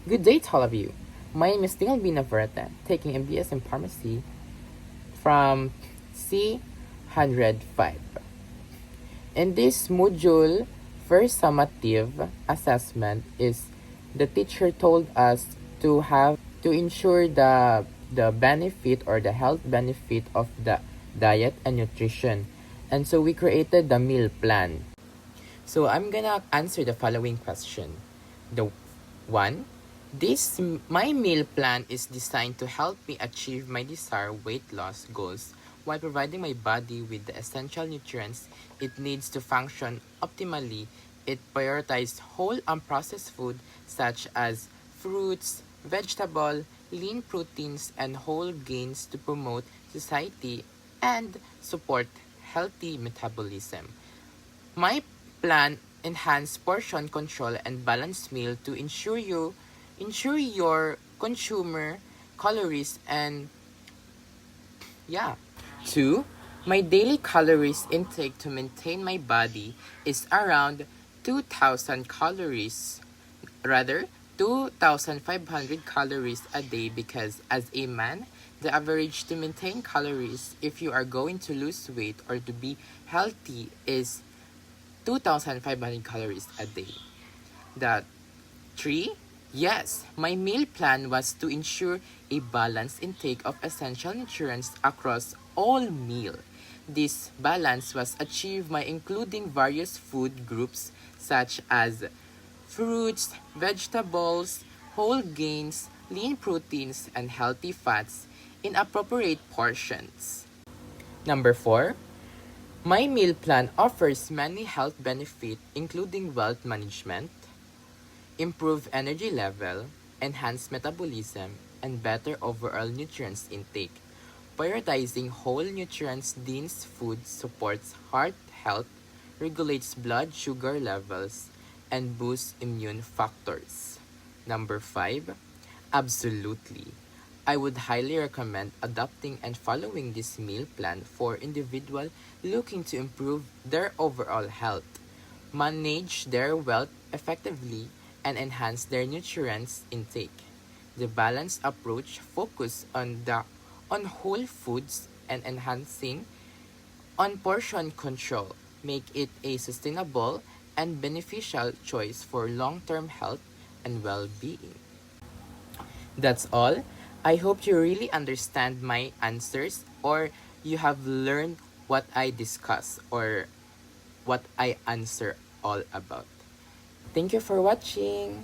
Good day to all of you. My name is Dingle Binaverta, taking MBS in Pharmacy from C105. In this module, first summative assessment is the teacher told us to ensure the benefit or the health benefit of the diet and nutrition. And so we created the meal plan. So I'm gonna answer the following question. The one, my meal plan is designed to help me achieve my desired weight loss goals while providing my body with the essential nutrients it needs to function optimally. It prioritizes whole unprocessed food such as fruits, vegetable, lean proteins, and whole grains to promote satiety and support healthy metabolism. My plan enhance portion control and balanced meal to ensure your consumer calories and yeah. 2. My daily calories intake to maintain my body is around 2,000 calories, rather 2,500 calories a day because as a man, the average to maintain calories if you are going to lose weight or to be healthy is 2,500 calories a day. The 3. Yes, my meal plan was to ensure a balanced intake of essential nutrients across all meal. This balance was achieved by including various food groups such as fruits, vegetables, whole grains, lean proteins, and healthy fats in appropriate portions. Number 4. My meal plan offers many health benefits including wealth management, improved energy level, enhanced metabolism, and better overall nutrients intake. Prioritizing whole nutrients dense food supports heart health, regulates blood sugar levels, and boosts immune factors. Number 5. Absolutely. I would highly recommend adopting and following this meal plan for individuals looking to improve their overall health, manage their wealth effectively, and enhance their nutrients intake. The balanced approach focuses on whole foods and enhancing on portion control, make it a sustainable and beneficial choice for long-term health and well-being. That's all. I hope you really understand my answers or you have learned what I discuss or what I answer all about. Thank you for watching.